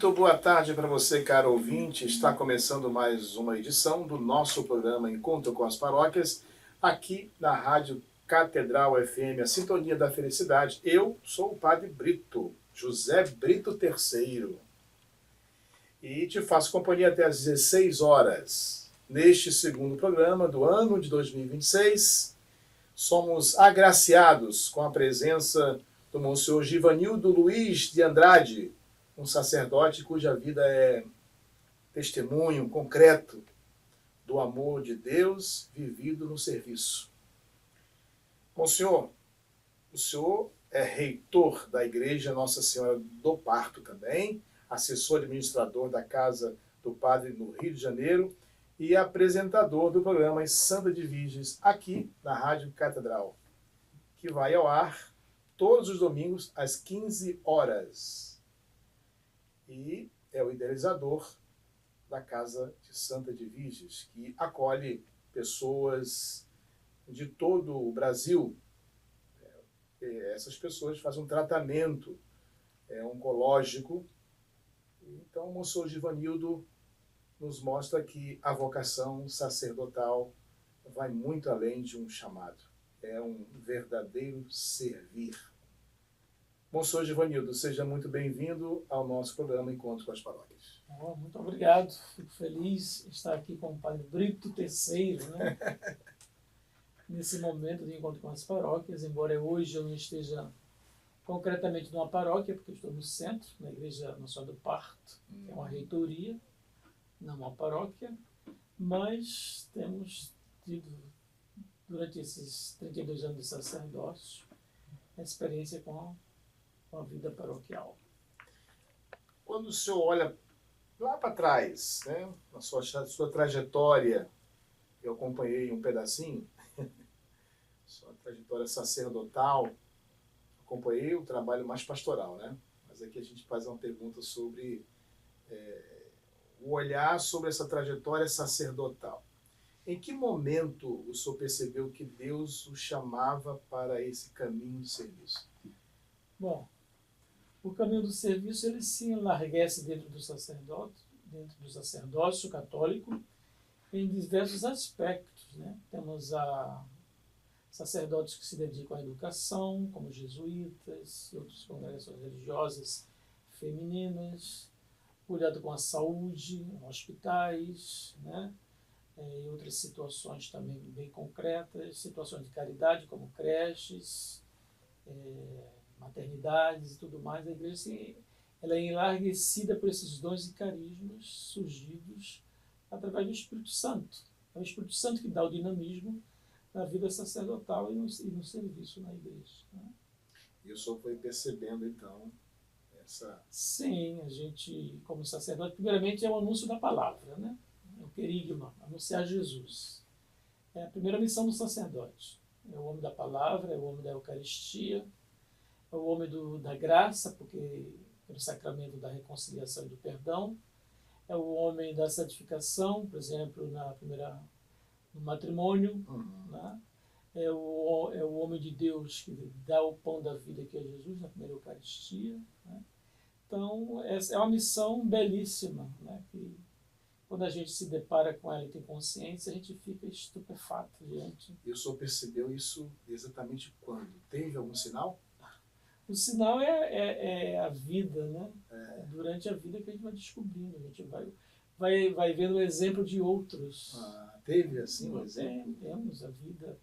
Muito boa tarde para você, caro ouvinte. Está começando mais uma edição do nosso programa Encontro com as Paróquias, aqui na Rádio Catedral FM, a Sintonia da Felicidade. Eu sou o Padre Brito, José Brito III, e te faço companhia até às 16 horas. Neste segundo programa do ano de 2026, somos agraciados com a presença do Monsenhor Givanildo Luiz de Andrade, um sacerdote cuja vida é testemunho concreto do amor de Deus vivido no serviço. Monsenhor, o senhor é reitor da Igreja Nossa Senhora do Parto também, assessor administrador da Casa do Padre no Rio de Janeiro e apresentador do programa Santa de Virgens aqui na Rádio Catedral, que vai ao ar todos os domingos às 15 horas. E é o idealizador da Casa de Santa de Virgens, que acolhe pessoas de todo o Brasil. Essas pessoas fazem um tratamento oncológico. Então, o Monsenhor Givanildo nos mostra que a vocação sacerdotal vai muito além de um chamado. É um verdadeiro servir. Monsenhor Givanildo, seja muito bem-vindo ao nosso programa Encontro com as Paróquias. Muito obrigado, fico feliz de estar aqui com o Padre Brito III, né? Nesse momento de Encontro com as Paróquias, embora hoje eu não esteja concretamente numa paróquia, porque eu estou no centro, na Igreja Nossa Senhora do Parto, que é uma reitoria, não uma paróquia, mas temos tido, durante esses 32 anos de sacerdócio, a experiência com a vida paroquial. Quando o senhor olha lá para trás, né, na sua trajetória, eu acompanhei um pedacinho, sua trajetória sacerdotal, acompanhei o trabalho mais pastoral, né? Mas aqui a gente faz uma pergunta sobre o olhar sobre essa trajetória sacerdotal. Em que momento o senhor percebeu que Deus o chamava para esse caminho de serviço? Bom, o caminho do serviço ele se enlarguece dentro do sacerdócio católico em diversos aspectos, né? Temos sacerdotes que se dedicam à educação, como jesuítas e outras congregações religiosas femininas, cuidado com a saúde, hospitais, né? E outras situações também bem concretas, situações de caridade, como creches, maternidades e tudo mais. A igreja ela é enlarguecida por esses dons e carismas surgidos através do Espírito Santo. É o Espírito Santo que dá o dinamismo na vida sacerdotal e no serviço na igreja, né? E o senhor foi percebendo, então, essa... Sim, a gente, como sacerdote, primeiramente é o anúncio da palavra, né? É o querigma, anunciar Jesus. É a primeira missão do sacerdote. É o homem da palavra, é o homem da Eucaristia, é o homem da graça, porque pelo sacramento da reconciliação e do perdão, é o homem da santificação, por exemplo, no matrimônio, né? É o homem de Deus que dá o pão da vida, que é Jesus, na primeira Eucaristia, né? Então, essa é uma missão belíssima, né? Que quando a gente se depara com ela e tem consciência, a gente fica estupefato diante. E o senhor percebeu isso exatamente quando? Teve algum sinal? O sinal é a vida, né? Durante a vida que a gente vai descobrindo, a gente vai vendo o exemplo de outros. Teve assim um exemplo? Temos a vida.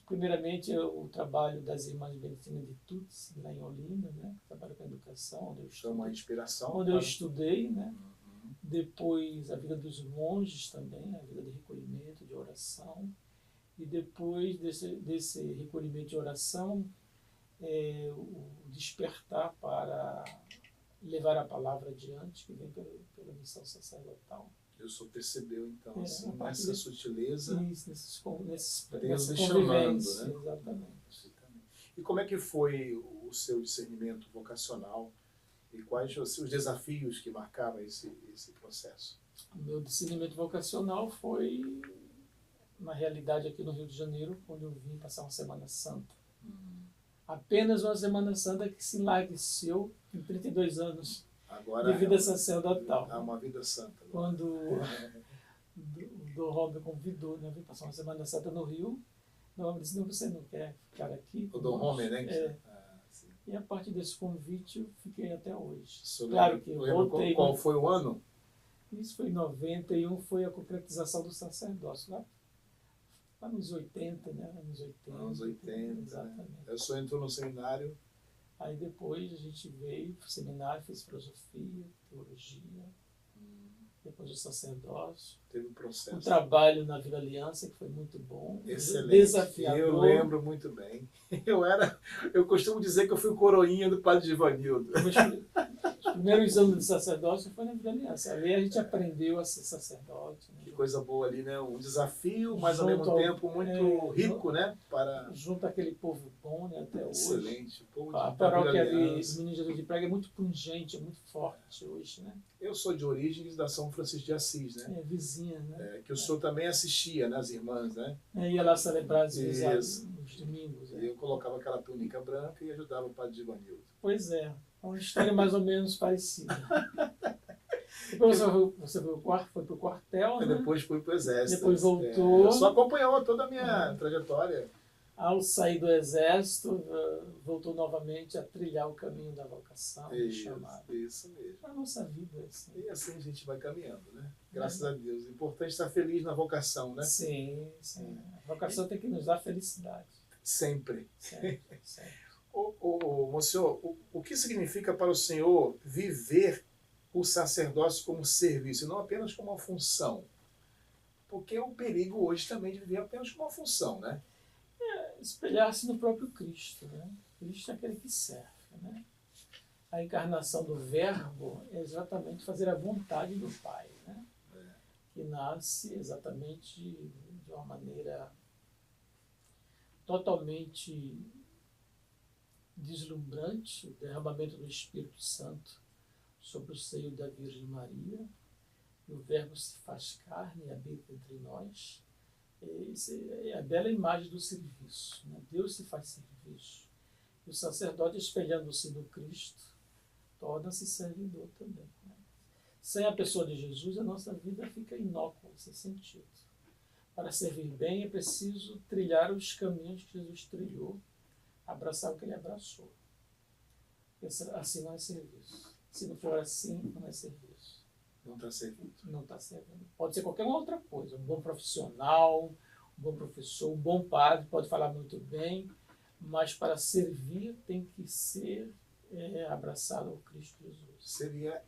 Primeiramente, o trabalho das Irmãs Beneditinas de Tuts, lá em Olinda, né? Que trabalha com a educação, onde eu estudei. Uma inspiração. Onde eu estudei, né? Depois, a vida dos monges também, a vida de recolhimento, de oração. E depois desse recolhimento de oração, o despertar para levar a palavra adiante, que vem pela missão sacerdotal. O senhor percebeu, então, assim, nessa sutileza, nesses Deus lhe chamando, né? Exatamente. E como é que foi o seu discernimento vocacional e quais os desafios que marcavam esse processo? O meu discernimento vocacional foi, na realidade, aqui no Rio de Janeiro, quando eu vim passar uma Semana Santa. Apenas uma Semana Santa que se enlargueceu em 32 anos Agora de vida sacerdotal. há uma vida santa. Quando o Dom Rome convidou, né, para passar uma Semana Santa no Rio, o Dom Rome disse, não, você não quer ficar aqui? O Dom Rome, né? É. Sim. E a partir desse convite eu fiquei até hoje. Senhor Claro lembra- que eu lembra voltei. qual foi o ano? Isso foi em 91, foi a concretização do sacerdócio, lá nos 80, né? Anos 80. Exatamente. Eu só entrou no seminário. Aí depois a gente veio para o seminário, fez filosofia, teologia, depois o sacerdócio. Teve um processo. O trabalho na Vila Aliança, que foi muito bom. Excelente. Desafiador. Eu lembro muito bem. Eu costumo dizer que eu fui o coroinha do padre Givanildo. Os primeiros anos de sacerdócio foi na Vila Aliança. Ali a gente aprendeu a ser sacerdote. Né? Que coisa boa ali, né? Um desafio, mas ao Junto mesmo ao- tempo muito rico, né? Junto àquele povo bom, né, até hoje. Excelente. O povo A da paróquia Vila de Aliança. Menino Jesus de Praga é muito pungente, é muito forte hoje, né? Eu sou de origens da São Francisco de Assis, né? É vizinha, né? Que o senhor também assistia, né? As irmãs, né? Ia lá celebrar às vezes Isso. nos domingos. E eu colocava aquela túnica branca e ajudava o padre Givanildo. Pois é, uma história mais ou menos parecida. Depois você foi pro quartel, E né? depois fui para o exército. Depois voltou. Eu só acompanhava toda a minha trajetória. Ao sair do exército, voltou novamente a trilhar o caminho da vocação, do chamado. Isso mesmo. A nossa vida é assim. E assim a gente vai caminhando, né? Graças a Deus. O importante é estar feliz na vocação, né? Sim, sim. A vocação tem que nos dar felicidade. Sempre. Sempre, sempre. Monsenhor, o que significa para o senhor viver o sacerdócio como serviço, e não apenas como uma função? Porque é um perigo hoje também de viver apenas como uma função, né? Espelhar-se no próprio Cristo, né? Cristo é aquele que serve, né? A encarnação do Verbo é exatamente fazer a vontade do Pai, né? Que nasce exatamente de uma maneira totalmente deslumbrante, o derramamento do Espírito Santo sobre o seio da Virgem Maria, e o Verbo se faz carne e habita entre nós. Essa é a bela imagem do serviço, né? Deus se faz serviço. E o sacerdote, espelhando-se no Cristo, torna-se servidor também, né? Sem a pessoa de Jesus, a nossa vida fica inócua, sem sentido. Para servir bem, é preciso trilhar os caminhos que Jesus trilhou, abraçar o que ele abraçou. Assim não é serviço. Se não for assim, não é serviço. Não está servindo. Não está servindo. Pode ser qualquer outra coisa. Um bom profissional, um bom professor, um bom padre, pode falar muito bem, mas para servir tem que ser abraçado ao Cristo Jesus. Seria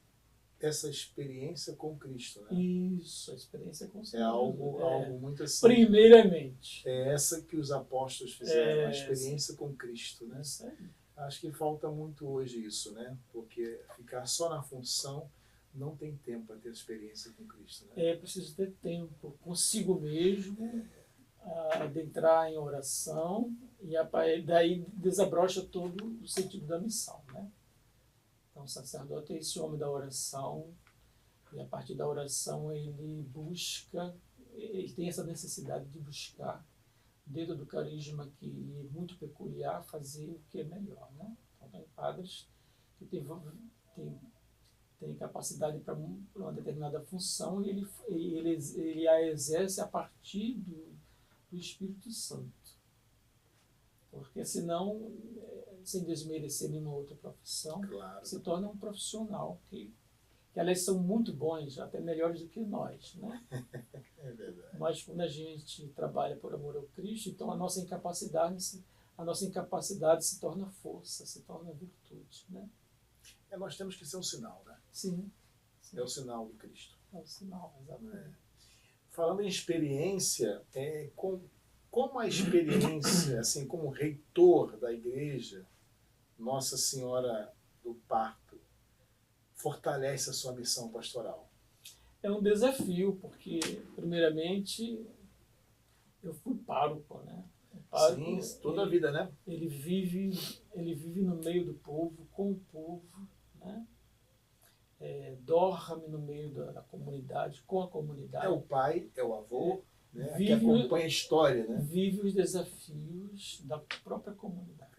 essa experiência com Cristo, né? Isso, a experiência com É algo muito assim. Primeiramente. É essa que os apóstolos fizeram, a experiência com Cristo, né? Isso aí. Acho que falta muito hoje isso, né? Porque ficar só na função não tem tempo para ter experiência com Cristo, né? É preciso ter tempo consigo mesmo, adentrar em oração, e daí desabrocha todo o sentido da missão, né? Então o sacerdote é esse homem da oração, e a partir da oração ele tem essa necessidade de buscar, dentro do carisma que é muito peculiar, fazer o que é melhor, né? Então tem padres que têm capacidade para uma determinada função e ele a exerce a partir do Espírito Santo. Porque senão, sem desmerecer nenhuma outra profissão, Claro. se torna um profissional que elas são muito bons, até melhores do que nós, né? É verdade. Mas quando a gente trabalha por amor ao Cristo, então a nossa incapacidade se torna força, se torna virtude, né? Nós temos que ser um sinal, né? Sim. É o sinal do Cristo. É um sinal, exatamente. Falando em experiência, como a experiência, assim, como reitor da igreja, Nossa Senhora do Parto, fortalece a sua missão pastoral? É um desafio, porque, primeiramente, eu fui pároco, né? Sim, toda a vida, né? Ele vive no meio do povo, com o povo, né? Dorme no meio da comunidade, com a comunidade. É o pai, é o avô, né? Que Vive- acompanha a história, né? Vive os desafios da própria comunidade.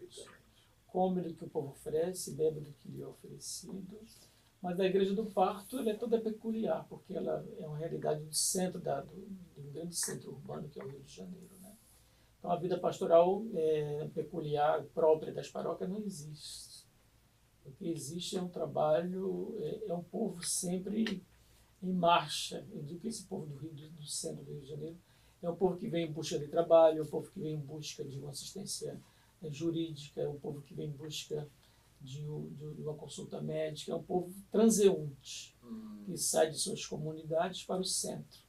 Come do que o povo oferece, bebe do que lhe é oferecido, Mas a Igreja do Parto ela é toda peculiar, porque ela é uma realidade do centro de um grande centro urbano, que é o Rio de Janeiro, né? Então a vida pastoral peculiar, própria das paróquias, não existe. O que existe é um trabalho, é um povo sempre em marcha. Eu digo que esse povo do centro do Rio de Janeiro é um povo que vem em busca de trabalho, é um povo que vem em busca de uma assistência jurídica, é um povo que vem em busca de uma consulta médica, é um povo transeunte, que sai de suas comunidades para o centro.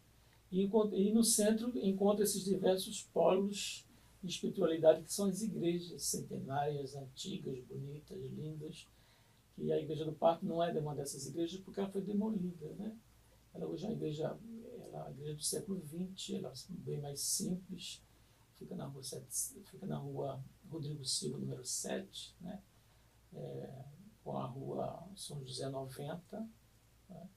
E no centro encontra esses diversos polos de espiritualidade que são as igrejas centenárias, antigas, bonitas, lindas, que a Igreja do Parto não é uma dessas igrejas porque ela foi demolida, né? Ela hoje é uma igreja, a igreja do século XX, ela é bem mais simples, fica na rua Rodrigo Silva, número 7, né? Com a rua São José 90, né?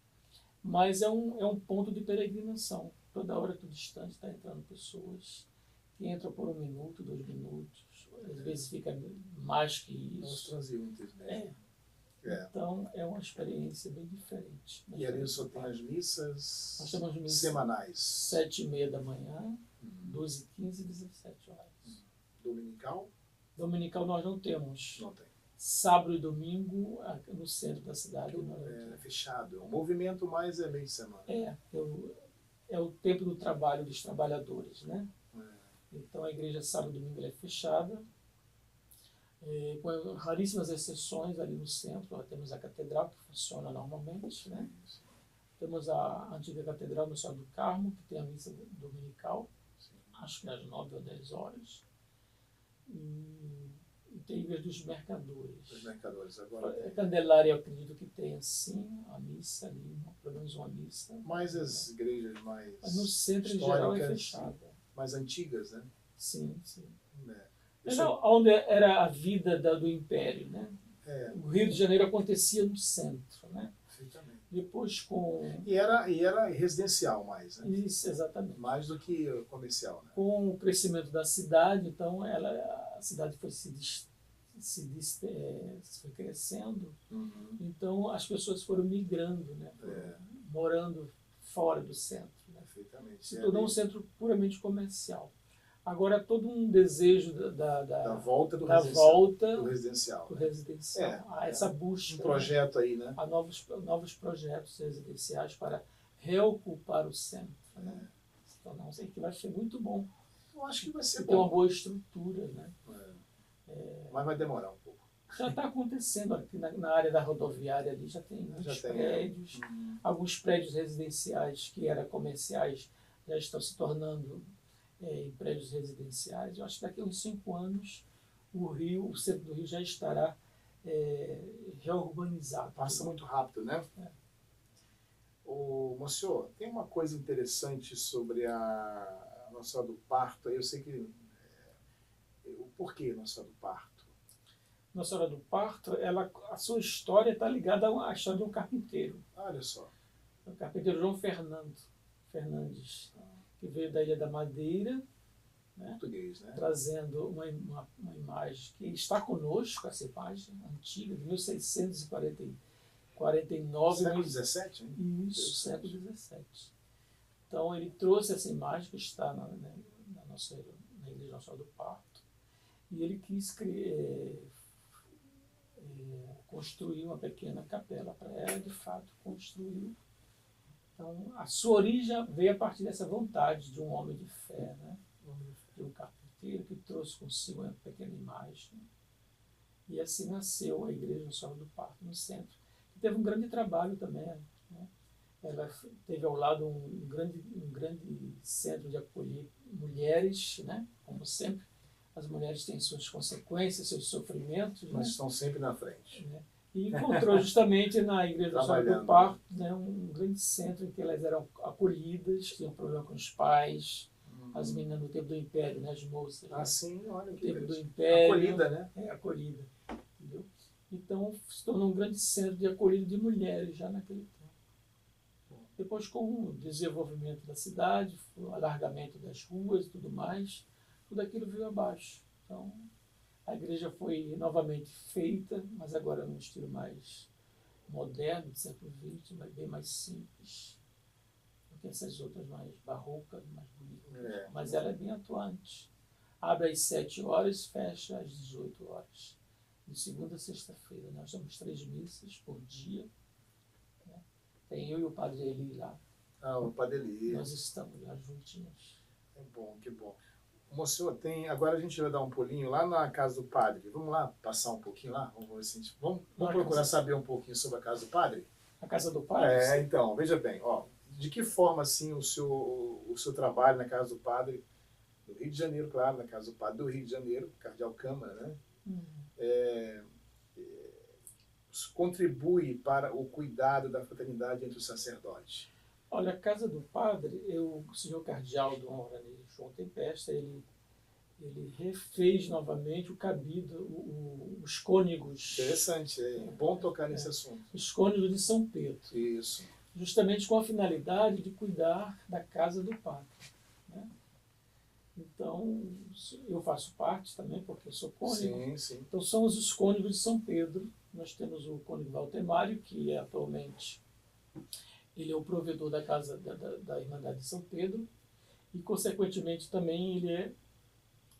Mas é um ponto de peregrinação. Toda hora que distante está entrando pessoas que entram por 1 minuto, 2 minutos, às vezes fica mais que isso. Os transeuntes, né? Então é uma experiência bem diferente. E ali só tem as missas Nós temos missas semanais. 7h30 da manhã, 12h15 e 17 horas. Dominical? Dominical nós não temos. Não tem. Sábado e domingo no centro da cidade. É fechado. O movimento mais é meio de semana. É o tempo do trabalho dos trabalhadores, né? Então a igreja sábado e domingo ela é fechada, com raríssimas exceções ali no centro. Nós temos a catedral que funciona normalmente, né? Temos a antiga catedral no Céu do Carmo, que tem a missa dominical, acho que às 9 ou 10 horas. E tem a igreja dos mercadores. Os mercadores agora. A Candelária, eu acredito que tem sim a missa ali, pelo menos uma missa. Mas as igrejas mais Mas no centro em geral é fechada. Mais antigas, né? Sim, sim. Era onde era a vida do Império, né? O Rio de Janeiro acontecia no centro, né? Perfeitamente. Depois com... E era residencial mais, né? Isso, exatamente. Mais do que comercial, né? Com o crescimento da cidade, então a cidade foi foi crescendo, então as pessoas foram migrando, né? Morando fora do centro. Né? Perfeitamente. Se tornou um centro puramente comercial. Agora todo um desejo da volta do residencial. Essa busca. Um projeto, né? Aí, né? A novos projetos residenciais para reocupar o centro. Né? Então, não sei, que vai ser muito bom. Eu acho que vai ser bom. Tem uma boa estrutura, né? Mas vai demorar um pouco. Já está acontecendo aqui na área da rodoviária ali, já tem muitos prédios. Alguns prédios residenciais que eram comerciais já estão se tornando em prédios residenciais. Eu acho que daqui a uns 5 anos o centro do Rio já estará reurbanizado. Passa muito rápido, né? Monsenhor, tem uma coisa interessante sobre a Nossa Senhora do Parto. Eu sei que... o porquê Nossa Senhora do Parto? Nossa Senhora do Parto, a sua história está ligada à história de um carpinteiro. Olha só. O carpinteiro João Fernandes, que veio da Ilha da Madeira, né? Português, né? Trazendo uma imagem que está conosco, essa imagem antiga, de 1649. Século XVII? Isso, século XVII. Então ele trouxe essa imagem que está na Igreja Nossa Senhora do Parto, e ele quis construir uma pequena capela para ela, de fato construiu. Então, a sua origem veio a partir dessa vontade de um homem de fé, né? De um carpinteiro que trouxe consigo uma pequena imagem. E assim nasceu a Igreja Nossa Senhora do Parto, no centro. E teve um grande trabalho também, né? Ela teve ao lado um grande centro de acolher mulheres, né? Como sempre. As mulheres têm suas consequências, seus sofrimentos. Mas né? estão sempre na frente. Né? E encontrou justamente na Igreja Nossa Senhora do Parto, né, um grande centro em que elas eram acolhidas, tinham problema com os pais, as meninas no tempo do Império, né, as moças. Ah, sim, olha que no tempo do Império. Acolhida, né? Acolhida. Entendeu? Então se tornou um grande centro de acolhida de mulheres já naquele tempo. Depois, com o desenvolvimento da cidade, o alargamento das ruas e tudo mais, tudo aquilo veio abaixo. Então, a igreja foi novamente feita, mas agora num estilo mais moderno, do século XX, mas bem mais simples do que essas outras mais barrocas, mais bonitas. Mas ela é bem atuante. Abre às 7 horas, fecha às 18 horas. De segunda a sexta-feira. Nós temos 3 missas por dia. Né? Tem eu e o Padre Eli lá. O Padre Eli. Nós estamos lá juntinhos. É bom, que bom. Monsenhor, agora a gente vai dar um pulinho lá na casa do Padre. Vamos lá passar um pouquinho lá? Vamos procurar saber um pouquinho sobre a casa do Padre? A casa do Padre? Então, veja bem, de que forma assim o seu trabalho na casa do Padre do Rio de Janeiro, claro, na casa do Padre do Rio de Janeiro, Cardeal Câmara, né? Contribui para o cuidado da fraternidade entre os sacerdotes? Olha, a casa do Padre, o senhor Cardeal Dom Orani João Tempesta, ele refez novamente o cabido, os cônegos. Interessante, é bom tocar nesse assunto. Os cônegos de São Pedro. Isso. Justamente com a finalidade de cuidar da casa do Padre. Né? Então, eu faço parte também, porque eu sou cônego. Sim, sim. Então, somos os cônegos de São Pedro. Nós temos o cônego Valtemário, que é atualmente, ele é o provedor da casa da Irmandade de São Pedro, e, consequentemente, também ele é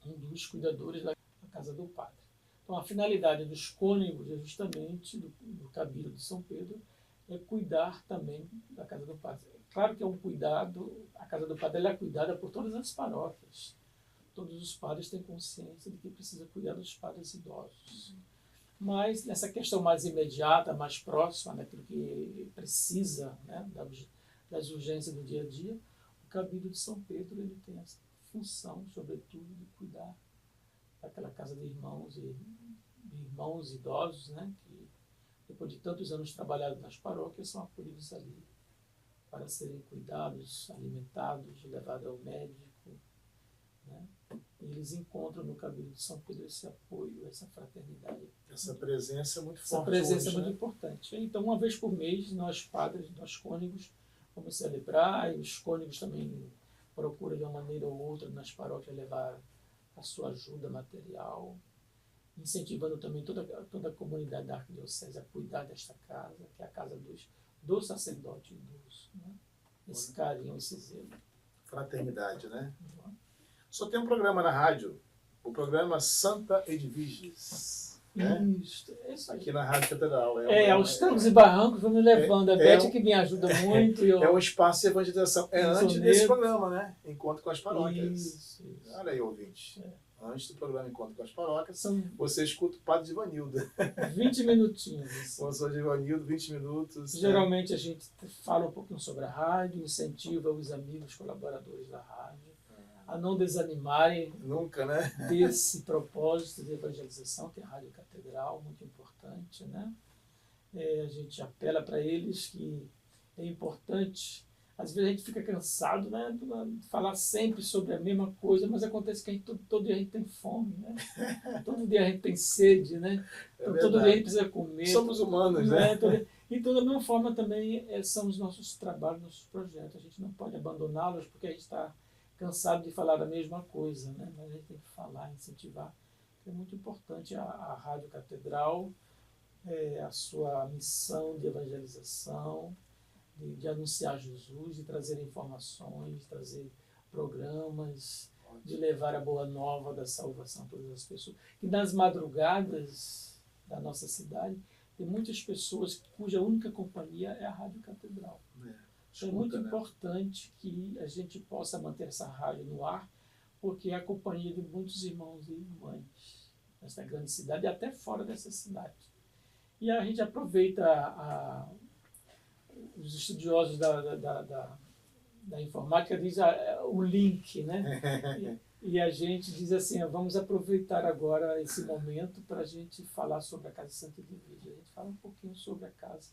um dos cuidadores da casa do Padre. Então, a finalidade dos cônegos é justamente, do cabido de São Pedro, é cuidar também da casa do Padre. Claro que é um cuidado, a casa do Padre ela é cuidada por todas as paróquias. Todos os padres têm consciência de que precisa cuidar dos padres idosos. Mas nessa questão mais imediata, mais próxima, daquilo que precisa, né, das urgências do dia a dia, o cabido de São Pedro ele tem essa função, sobretudo, de cuidar daquela casa de irmãos idosos, né, que depois de tantos anos trabalhados nas paróquias, são acolhidos ali para serem cuidados, alimentados, levados ao médico. Né? E eles encontram no cabido de São Pedro esse apoio, essa fraternidade. Essa presença é muito forte. Essa presença hoje, é muito né? importante. Então, uma vez por mês, nós padres, nós cônegos, vamos celebrar, e os cônegos também procuram de uma maneira ou outra nas paróquias levar a sua ajuda material, incentivando também toda a comunidade da Arquidiocese a cuidar desta casa, que é a casa do sacerdote idoso. Né? Esse carinho, esse zelo. Fraternidade, né? Só tem um programa na rádio, o programa Santa Edviges. Né? Isso. Aqui na Rádio Catedral. Aos trancos e barrancos vamos levando. A Beth que me ajuda muito. É um espaço de evangelização. É antes desse programa, né? Encontro com as paróquias. Isso. Olha aí, ouvinte. Antes do programa Encontro com as Paróquias, são você escuta o Padre Ivanildo. 20 minutinhos. Eu sou de Ivanildo, 20 minutos. Geralmente a gente fala um pouquinho sobre a rádio, incentiva os amigos, colaboradores da rádio a não desanimarem nunca, né? desse propósito de evangelização, que é a Rádio Catedral, muito importante. Né? A gente apela para eles que é importante. Às vezes a gente fica cansado, né, de falar sempre sobre a mesma coisa, mas acontece que todo dia a gente tem fome, né? Todo dia a gente tem sede, né? Então, todo dia a gente precisa comer. Somos humanos, né? Então, da mesma forma também são os nossos trabalhos, nossos projetos. A gente não pode abandoná-los porque a gente está cansado de falar a mesma coisa, né? Mas a gente tem que falar, incentivar. É muito importante a Rádio Catedral, a sua missão de evangelização, de anunciar Jesus, de trazer informações, de trazer programas, de levar a boa nova da salvação a todas as pessoas. E nas madrugadas da nossa cidade, tem muitas pessoas cuja única companhia é a Rádio Catedral. Então é muito importante que a gente possa manter essa rádio no ar, porque é a companhia de muitos irmãos e irmãs nessa grande cidade e até fora dessa cidade. E a gente aproveita os estudiosos da informática dizem o link, né? E a gente diz assim, vamos aproveitar agora esse momento para a gente falar sobre a Casa Santa Edviges. A gente fala um pouquinho sobre a casa.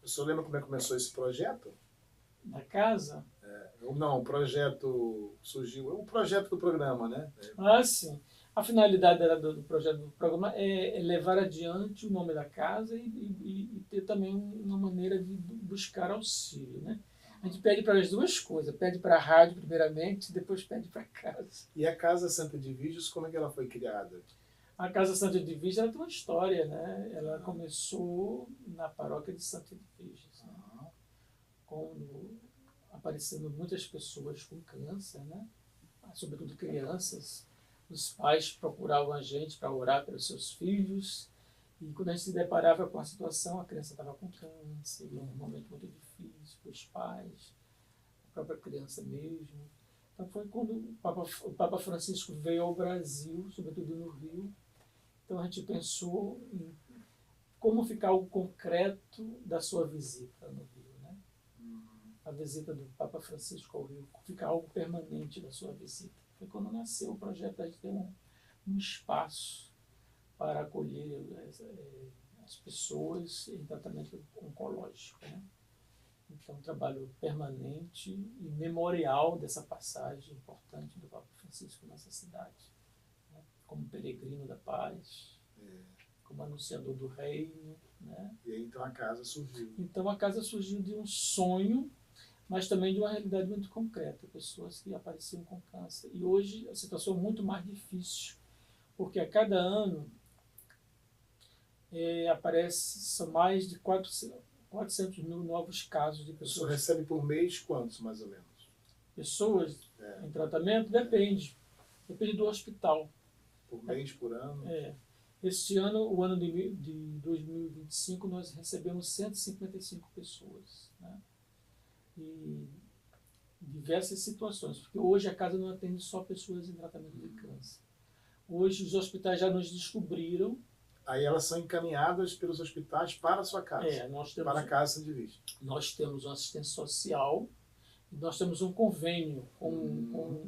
O senhor lembra como é que começou esse projeto? Na casa? Não, o projeto surgiu, o projeto do programa, né? Sim. A finalidade do projeto do programa é levar adiante o nome da casa e ter também uma maneira de buscar auxílio, né? A gente pede para as duas coisas, pede para a rádio primeiramente, depois pede para a casa. E a Casa Santa Edviges, como é que ela foi criada? A Casa Santa Edviges, ela tem uma história, né? Ela começou na paróquia de Santa Edviges, né? Quando aparecendo muitas pessoas com câncer, né? Sobretudo crianças. Os pais procuravam a gente para orar pelos seus filhos, e quando a gente se deparava com a situação, a criança estava com câncer, e um momento muito difícil para os pais, a própria criança mesmo. Então foi quando o Papa Francisco veio ao Brasil, sobretudo no Rio. Então a gente pensou em como ficar algo concreto da sua visita no Rio, né? A visita do Papa Francisco ao Rio, ficar algo permanente da sua visita. Foi quando nasceu o projeto de ter um espaço para acolher as pessoas em tratamento oncológico, né? Então, um trabalho permanente e memorial dessa passagem importante do Papa Francisco nessa cidade, né? Como peregrino da paz, como anunciador do reino, né? E aí, então, a casa surgiu. Então, a casa surgiu de um sonho, mas também de uma realidade muito concreta, pessoas que apareciam com câncer. E hoje a situação é muito mais difícil, porque a cada ano aparecem mais de 400 mil novos casos de A pessoa pessoas. recebe por mês quantos, mais ou menos? Pessoas em tratamento? Depende do hospital. Por mês, por ano? Este ano, o ano de 2025, nós recebemos 155 pessoas, né? E diversas situações, porque hoje a casa não atende só pessoas em tratamento de câncer. Hoje os hospitais já nos descobriram. Aí elas são encaminhadas pelos hospitais para a sua casa, para a Casa Santa Edviges. Nós temos uma assistência social e nós temos um convênio com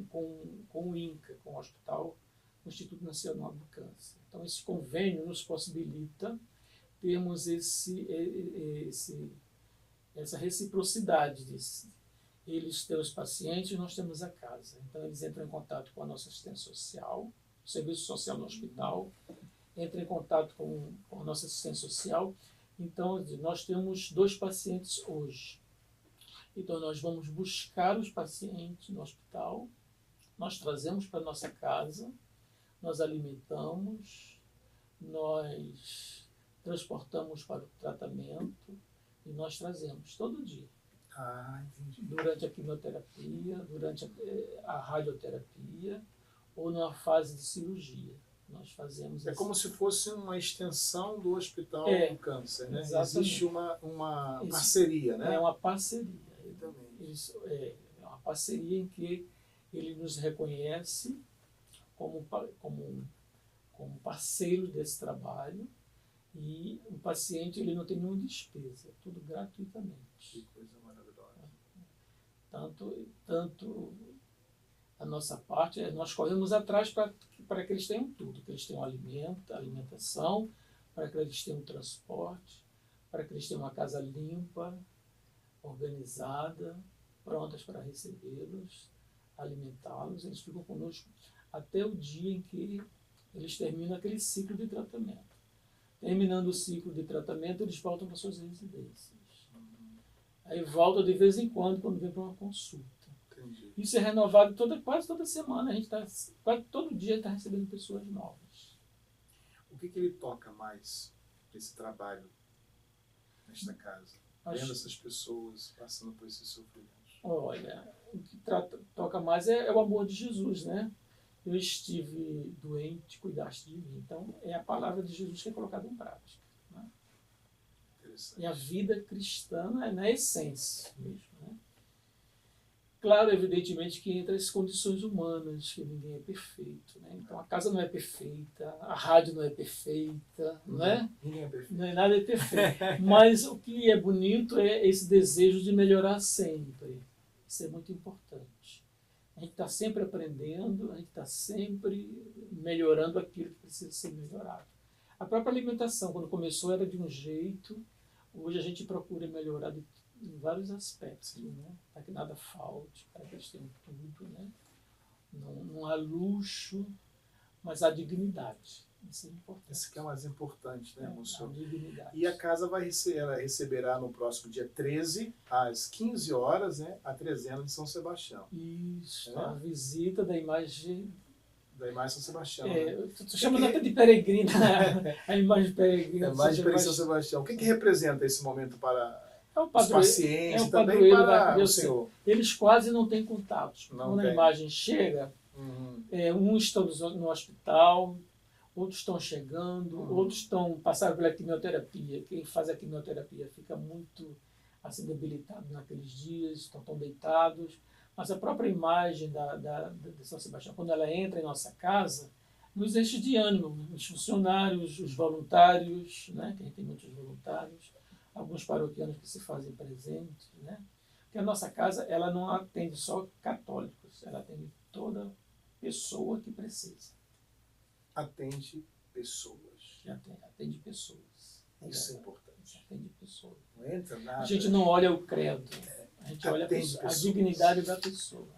o INCA, com o Hospital, o Instituto Nacional do Câncer. Então esse convênio nos possibilita termos essa reciprocidade disso. Eles têm os pacientes e nós temos a casa. Então eles entram em contato com a nossa assistência social, o serviço social do hospital, entram em contato com a nossa assistência social. Então nós temos 2 pacientes hoje. Então nós vamos buscar os pacientes no hospital, nós trazemos para a nossa casa, nós alimentamos, nós transportamos para o tratamento e nós trazemos todo dia. Entendi. Durante a quimioterapia, durante a radioterapia ou numa fase de cirurgia. Nós fazemos como se fosse uma extensão do Hospital do Câncer, né? Exatamente. Existe uma parceria, né? É uma parceria. Exatamente. É uma parceria em que ele nos reconhece como parceiro desse trabalho, e o paciente ele não tem nenhuma despesa, tudo gratuitamente. Que coisa maravilhosa. Tanto a nossa parte, nós corremos atrás para que eles tenham tudo, que eles tenham alimentação, para que eles tenham transporte, para que eles tenham uma casa limpa, organizada, prontas para recebê-los, alimentá-los. Eles ficam conosco até o dia em que eles terminam aquele ciclo de tratamento. Terminando o ciclo de tratamento, eles voltam para suas residências. Aí voltam de vez em quando vem para uma consulta. Entendi. Isso é renovado quase toda semana. A gente quase todo dia está recebendo pessoas novas. O que ele toca mais nesse trabalho, nesta casa? Vendo essas pessoas passando por esses sofrimentos. Olha, o que toca mais é o amor de Jesus, né? Eu estive doente, cuidaste de mim. Então, é a palavra de Jesus que é colocada em prática, né? Interessante. E a vida cristã é na essência mesmo, né? Claro, evidentemente, que entra as condições humanas, que ninguém é perfeito, né? Então, a casa não é perfeita, a rádio não é perfeita, não é? Ninguém é perfeito. Não é nada perfeito. Mas o que é bonito é esse desejo de melhorar sempre. Isso é muito importante. A gente está sempre aprendendo, a gente está sempre melhorando aquilo que precisa ser melhorado. A própria alimentação, quando começou, era de um jeito. Hoje a gente procura melhorar em vários aspectos, né? Para que nada falte, para que eles tenham tudo, né? Não há luxo, mas há dignidade. Isso é importante. Esse que é o mais importante, né, moço? Dignidade. E a casa ela receberá no próximo dia 13, às 15 horas, né, a trezena de São Sebastião. Isso, a visita da imagem Da imagem de São Sebastião. Estou chamando até de peregrina, a imagem peregrina. A imagem de São Sebastião. O que representa esse momento para os pacientes e também padroeiro para o Senhor? Eles quase não têm contatos. Quando a imagem chega, uns estão no hospital, outros estão chegando, outros estão passando pela quimioterapia. Quem faz a quimioterapia fica muito assim, debilitado naqueles dias, estão tão deitados. Mas a própria imagem de São Sebastião, quando ela entra em nossa casa, nos enche de ânimo. Os funcionários, os voluntários, né? Que a gente tem muitos voluntários, alguns paroquianos que se fazem presentes, né? Porque a nossa casa, ela não atende só católicos, ela atende toda pessoa que precisa. Atende pessoas. Atende pessoas. Isso é importante. Atende pessoas. Não entra nada. A gente não olha o credo. A gente olha a dignidade da pessoa.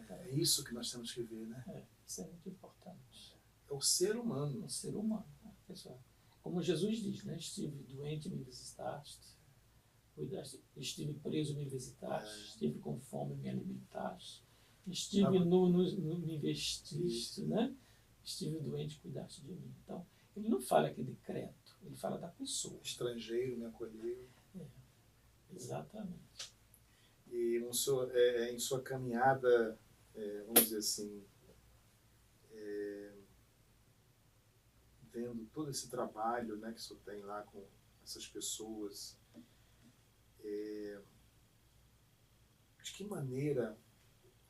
É isso que nós temos que ver, né? Isso é muito importante. É o ser humano. O ser humano. Pessoal. Como Jesus diz, né? Estive doente, me visitaste. Estive preso, me visitaste. Estive com fome, me alimentaste. Estive nu, me vestiste, né? Estive doente, cuidaste de mim. Então, ele não fala aqui de credo, ele fala da pessoa. Estrangeiro me acolheu. Exatamente. E em sua caminhada, vamos dizer assim, vendo todo esse trabalho, né, que o senhor tem lá com essas pessoas, de que maneira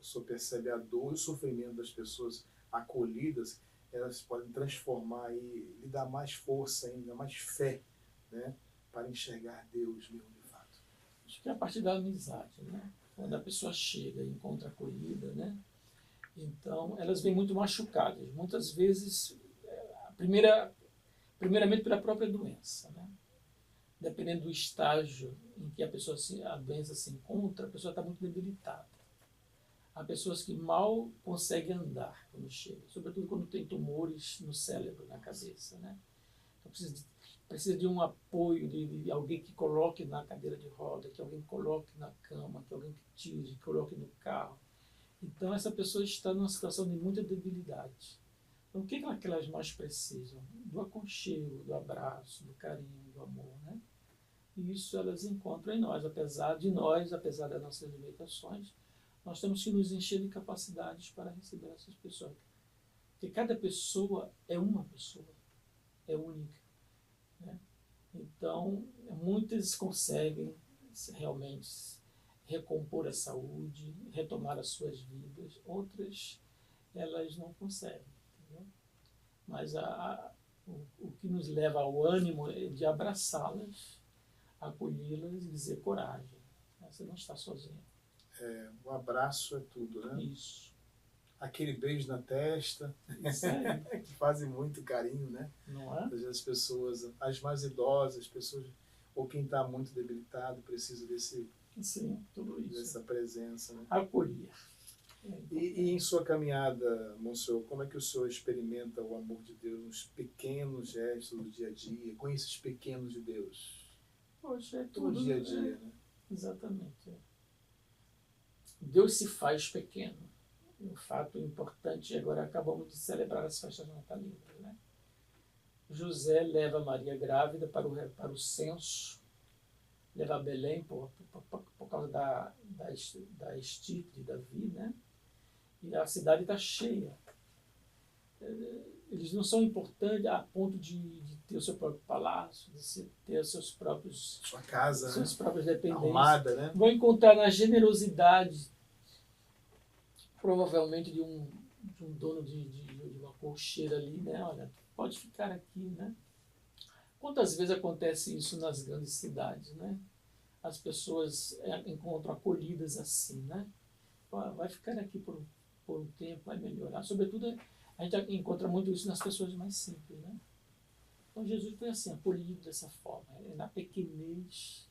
o senhor percebe a dor e o sofrimento das pessoas acolhidas, elas podem transformar e lhe dar mais força ainda, mais fé, né, para enxergar Deus mesmo de fato? Acho que é a partir da amizade, né? Quando a pessoa chega e encontra acolhida, né? Então, elas vêm muito machucadas. Muitas vezes, primeiramente pela própria doença, né? Dependendo do estágio em que a doença se encontra, a pessoa está muito debilitada. Há pessoas que mal conseguem andar quando chegam, sobretudo quando tem tumores no cérebro, na cabeça, né? Então, precisa de um apoio, de alguém que coloque na cadeira de roda, que alguém coloque na cama, que alguém que tire, que coloque no carro. Então, essa pessoa está numa situação de muita debilidade. Então, o que é que elas mais precisam? Do aconchego, do abraço, do carinho, do amor, né? E isso elas encontram em nós, apesar das nossas limitações, nós temos que nos encher de capacidades para receber essas pessoas. Porque cada pessoa é uma pessoa, é única, né? Então, muitas conseguem realmente recompor a saúde, retomar as suas vidas, outras elas não conseguem. Entendeu? Mas o que nos leva ao ânimo é de abraçá-las, acolhê-las e dizer coragem, você não está sozinha. O abraço é tudo, né? Isso. Aquele beijo na testa, que fazem muito carinho, né? Não é? As pessoas, as mais idosas, pessoas, ou quem está muito debilitado, precisa Sim, tudo isso. Dessa presença, né? Acolher. E em sua caminhada, Monsenhor, como é que o senhor experimenta o amor de Deus nos pequenos gestos do dia a dia, com esses pequenos de Deus? Poxa, é tudo tudo dia a dia, né? Exatamente. Deus se faz pequeno. Um fato importante, agora acabamos de celebrar as festas natalinas, né? José leva Maria grávida para o censo, leva a Belém por causa da estirpe de Davi, né? E a cidade está cheia. Eles não são importantes a ponto de ter o seu próprio palácio, de ter os sua casa, suas próprias dependências. Arrumada, né? Vão encontrar na generosidade, provavelmente de um dono de uma colcheira ali, né? Olha, pode ficar aqui, né? Quantas vezes acontece isso nas grandes cidades, né? As pessoas encontram acolhidas assim, né? Vai ficar aqui por um tempo, vai melhorar. Sobretudo, a gente encontra muito isso nas pessoas mais simples, né? Então, Jesus foi assim, acolhido dessa forma. É na pequenez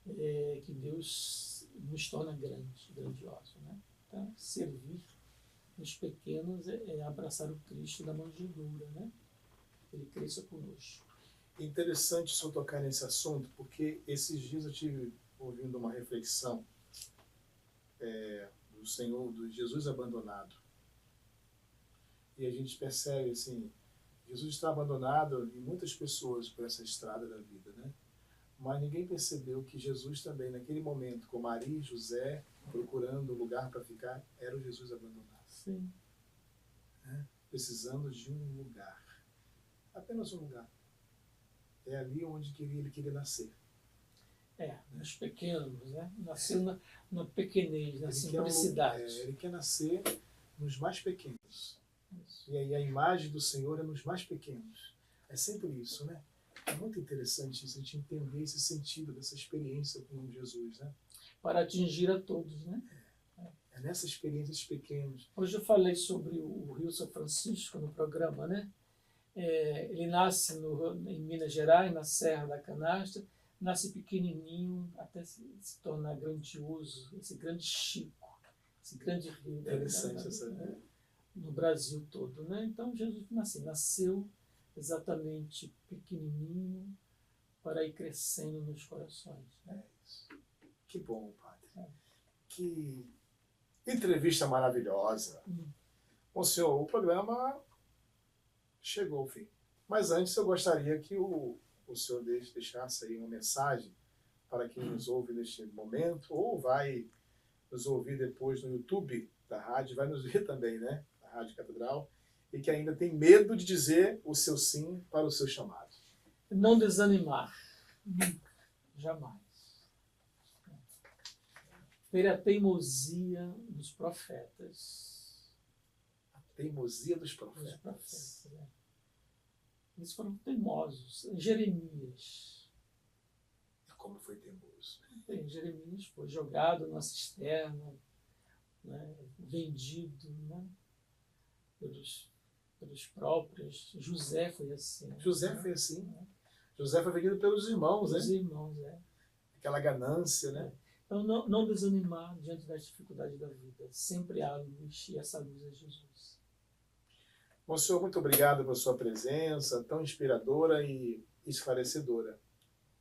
que Deus nos torna grandiosos, né? Então, servir nos pequenos é abraçar o Cristo da manjedoura, né? Ele cresça conosco. Interessante o senhor tocar nesse assunto, porque esses dias eu estive ouvindo uma reflexão do Senhor, do Jesus abandonado. E a gente percebe, assim, Jesus está abandonado em muitas pessoas por essa estrada da vida, né? Mas ninguém percebeu que Jesus também, naquele momento, com Maria e José, procurando um lugar para ficar, era o Jesus abandonado. Sim. Né? Precisando de um lugar. Apenas um lugar. É ali onde ele queria nascer. Nos pequenos, né? Nasceu na pequenez, na Ele simplicidade. ele quer nascer nos mais pequenos. Isso. E aí a imagem do Senhor é nos mais pequenos. É sempre isso, né? É muito interessante isso, a gente entender esse sentido dessa experiência com Jesus, né? Para atingir a todos, né? É nessas experiências pequenas. Hoje eu falei sobre o Rio São Francisco no programa, né? Ele nasce em Minas Gerais, na Serra da Canastra, nasce pequenininho até se tornar grandioso, esse grande Chico, esse grande rio Interessante essa ideia. no Brasil todo, né? Então Jesus nasceu exatamente pequenininho para ir crescendo nos corações. Né? É isso. Que bom, padre. Que entrevista maravilhosa. Bom, senhor, o programa chegou ao fim. Mas antes eu gostaria que o senhor deixasse aí uma mensagem para quem nos ouve neste momento, ou vai nos ouvir depois no YouTube da rádio, vai nos ver também, né? Da Rádio Catedral, e que ainda tem medo de dizer o seu sim para o seu chamado. Não desanimar. Nunca. Jamais. Ter a teimosia dos profetas. A teimosia dos profetas. Eles foram teimosos. Jeremias. E como foi teimoso? Jeremias foi jogado na cisterna, né, vendido, né, pelos próprios. José foi assim. José foi assim. José foi vendido pelos irmãos, pelos né? irmãos, Aquela ganância, né? Então, não desanimar diante das dificuldades da vida. Sempre há luz, e essa luz é Jesus. Bom, senhor, muito obrigado pela sua presença tão inspiradora e esclarecedora.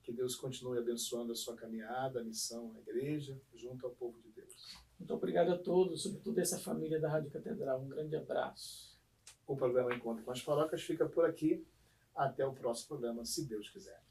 Que Deus continue abençoando a sua caminhada, a missão, a igreja, junto ao povo de Deus. Muito obrigado a todos, sobretudo essa família da Rádio Catedral. Um grande abraço. O programa Encontro com as Paróquias fica por aqui. Até o próximo programa, se Deus quiser.